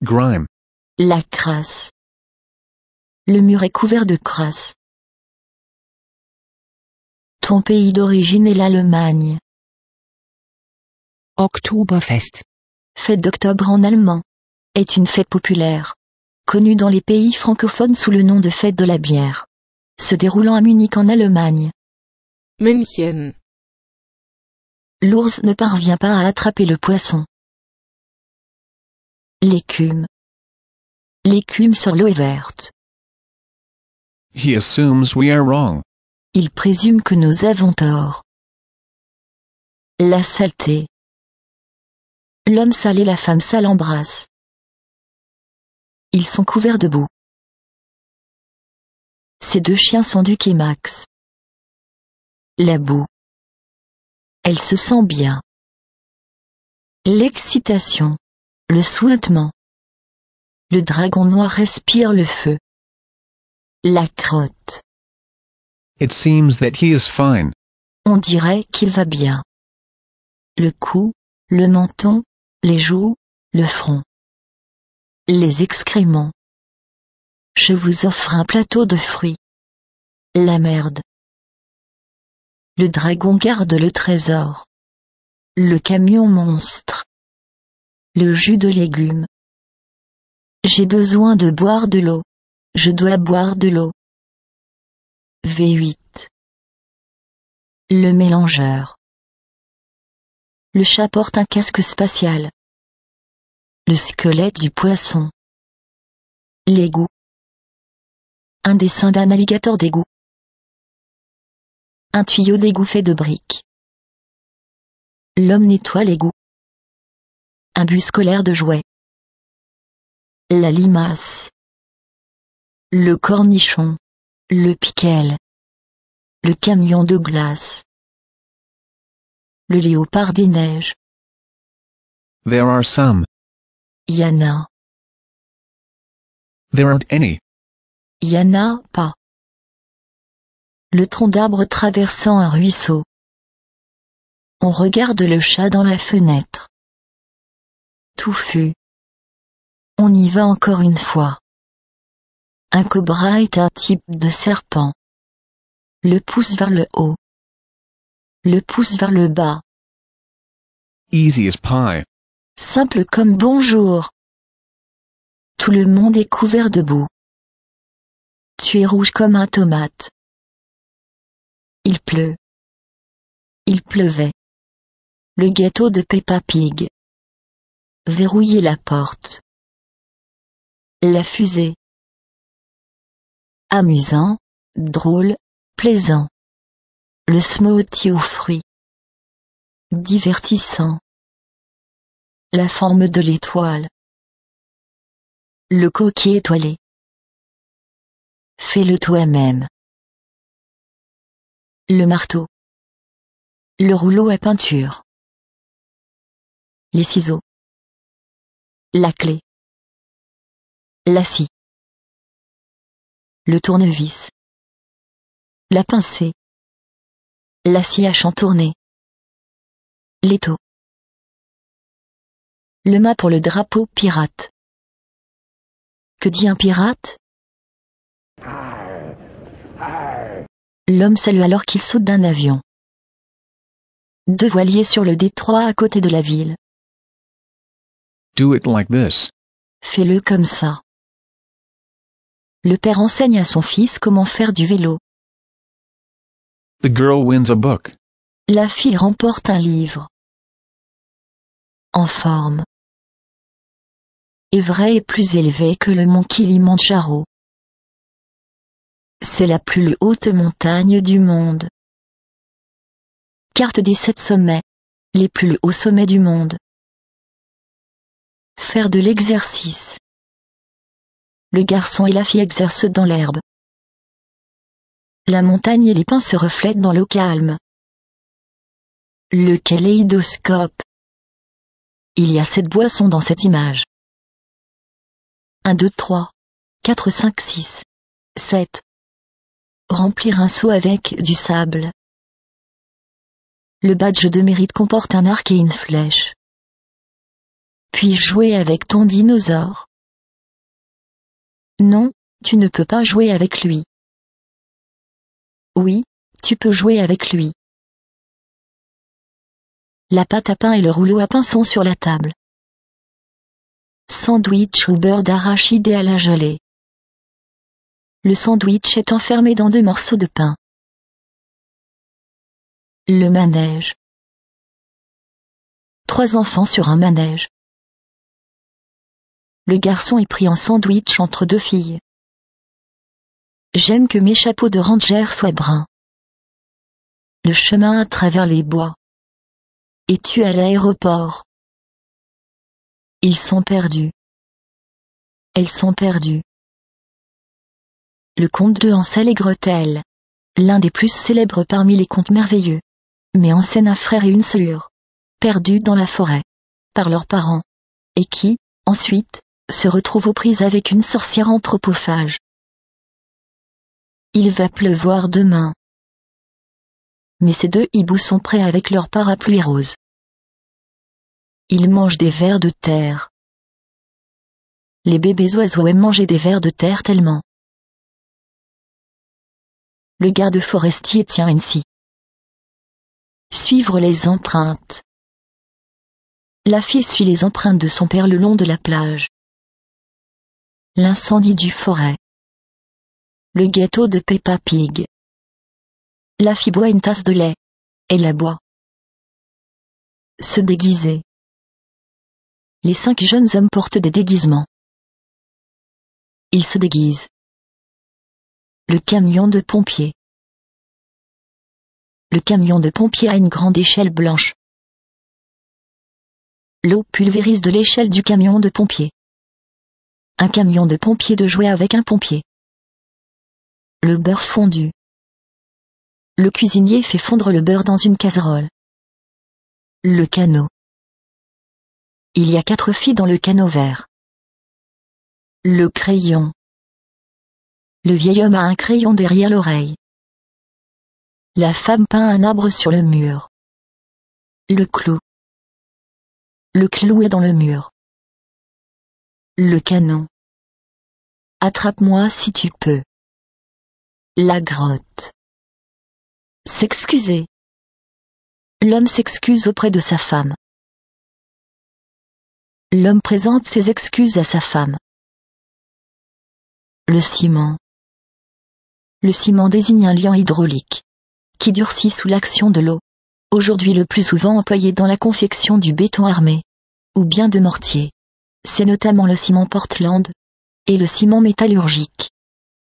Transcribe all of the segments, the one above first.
Grime. La crasse. Le mur est couvert de crasse. Ton pays d'origine est l'Allemagne. Oktoberfest. Fête d'octobre en allemand. Est une fête populaire. Connue dans les pays francophones sous le nom de fête de la bière. Se déroulant à Munich en Allemagne. München. L'ours ne parvient pas à attraper le poisson. L'écume. L'écume sur l'eau est verte. He assumes we are wrong. Il présume que nous avons tort. La saleté. L'homme sale et la femme sale embrassent. Ils sont couverts de boue. Ces deux chiens sont Duc et Max. La boue. Elle se sent bien. L'excitation. Le suintement. Le dragon noir respire le feu. La crotte. It seems that he is fine. On dirait qu'il va bien. Le cou, le menton, les joues, le front. Les excréments. Je vous offre un plateau de fruits. La merde. Le dragon garde le trésor. Le camion monstre. Le jus de légumes. J'ai besoin de boire de l'eau. Je dois boire de l'eau. V8. Le mélangeur. Le chat porte un casque spatial. Le squelette du poisson. L'égout. Un dessin d'un alligator d'égout. Un tuyau d'égout fait de briques. L'homme nettoie l'égout. Un bus scolaire de jouets. La limace. Le cornichon. Le piquel. Le camion de glace. Le léopard des neiges. There are some. Y en a. There aren't any. Y en a pas. Le tronc d'arbre traversant un ruisseau. On regarde le chat dans la fenêtre. Touffu. On y va encore une fois. Un cobra est un type de serpent. Le pouce vers le haut. Le pouce vers le bas. Easy as pie. Simple comme bonjour. Tout le monde est couvert de boue. Tu es rouge comme un tomate. Il pleut. Il pleuvait. Le gâteau de Peppa Pig. Verrouiller la porte. La fusée. Amusant, drôle, plaisant. Le smoothie aux fruits. Divertissant. La forme de l'étoile. Le coquille étoilé. Fais-le toi-même. Le marteau. Le rouleau à peinture. Les ciseaux. La clé. La scie. Le tournevis. La pincée. La scie à chantourner. L'étau. Le mât pour le drapeau pirate. Que dit un pirate? L'homme salue alors qu'il saute d'un avion. Deux voiliers sur le détroit à côté de la ville. Do it like this. Fais-le comme ça. Le père enseigne à son fils comment faire du vélo. The girl wins a book. La fille remporte un livre. En forme. Everest est plus élevé que le mont Kilimandjaro. C'est la plus haute montagne du monde. Carte des 7 sommets. Les plus hauts sommets du monde. Faire de l'exercice. Le garçon et la fille exercent dans l'herbe. La montagne et les pins se reflètent dans l'eau calme. Le kaléidoscope. Il y a 7 boissons dans cette image. 1, 2, 3, 4, 5, 6, 7. Remplir un seau avec du sable. Le badge de mérite comporte un arc et une flèche. Puis jouer avec ton dinosaure. Non, tu ne peux pas jouer avec lui. Oui, tu peux jouer avec lui. La pâte à pain et le rouleau à pain sont sur la table. Sandwich au beurre d'arachide et à la gelée. Le sandwich est enfermé dans 2 morceaux de pain. Le manège. 3 enfants sur un manège. Le garçon est pris en sandwich entre 2 filles. J'aime que mes chapeaux de ranger soient bruns. Le chemin à travers les bois. Es-tu à l'aéroport? Ils sont perdus. Elles sont perdues. Le conte de Hansel et Gretel. L'un des plus célèbres parmi les contes merveilleux. Met en scène un frère et une sœur. Perdus dans la forêt. Par leurs parents. Et qui, ensuite, se retrouvent aux prises avec une sorcière anthropophage. Il va pleuvoir demain. Mais ces 2 hiboux sont prêts avec leur parapluie rose. Ils mangent des vers de terre. Les bébés oiseaux aiment manger des vers de terre tellement. Le garde forestier tient une scie. Suivre les empreintes. La fille suit les empreintes de son père le long de la plage. L'incendie du forêt. Le gâteau de Peppa Pig. La fille boit une tasse de lait. Elle la boit. Se déguiser. Les 5 jeunes hommes portent des déguisements. Ils se déguisent. Le camion de pompiers. Le camion de pompiers a une grande échelle blanche. L'eau pulvérise de l'échelle du camion de pompiers. Un camion de pompiers de jouer avec un pompier. Le beurre fondu. Le cuisinier fait fondre le beurre dans une casserole. Le canot. Il y a 4 filles dans le canot vert. Le crayon. Le vieil homme a un crayon derrière l'oreille. La femme peint un arbre sur le mur. Le clou. Le clou est dans le mur. Le canon. Attrape-moi si tu peux. La grotte. S'excuser. L'homme s'excuse auprès de sa femme. L'homme présente ses excuses à sa femme. Le ciment. Le ciment désigne un liant hydraulique qui durcit sous l'action de l'eau, aujourd'hui le plus souvent employé dans la confection du béton armé, ou bien de mortier. C'est notamment le ciment Portland et le ciment métallurgique,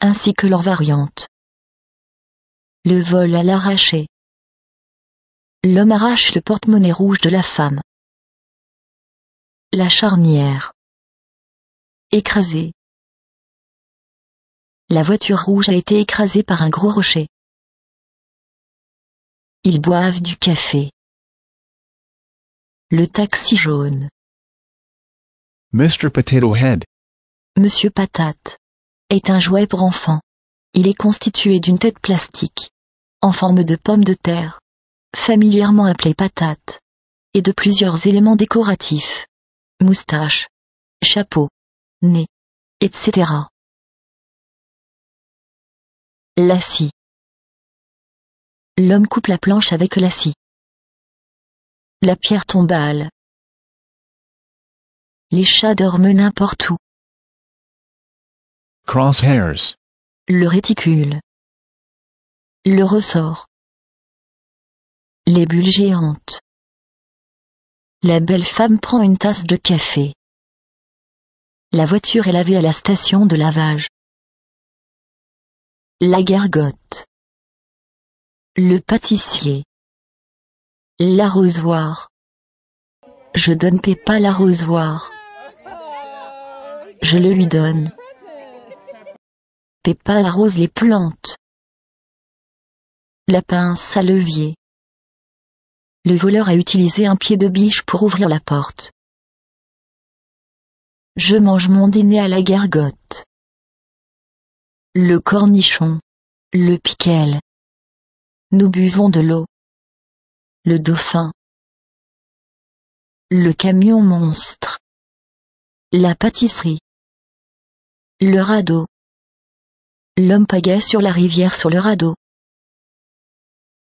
ainsi que leurs variantes. Le vol à l'arraché. L'homme arrache le porte-monnaie rouge de la femme. La charnière. Écrasé. La voiture rouge a été écrasée par un gros rocher. Ils boivent du café. Le taxi jaune. Mr. Potato Head. Monsieur Patate. Est un jouet pour enfants. Il est constitué d'une tête plastique, en forme de pomme de terre, familièrement appelée patate, et de plusieurs éléments décoratifs. Moustache, chapeau, nez, etc. La scie. L'homme coupe la planche avec la scie. La pierre tombale. Les chats dorment n'importe où. Crosshairs. Le réticule. Le ressort. Les bulles géantes. La belle femme prend une tasse de café. La voiture est lavée à la station de lavage. La gargote. Le pâtissier. L'arrosoir. Je donne Peppa l'arrosoir. Je le lui donne. Peppa arrose les plantes. La pince à levier. Le voleur a utilisé un pied de biche pour ouvrir la porte. Je mange mon dîner à la gargote. Le cornichon. Le piquel. Nous buvons de l'eau. Le dauphin. Le camion monstre. La pâtisserie. Le radeau. L'homme pagaie sur la rivière sur le radeau.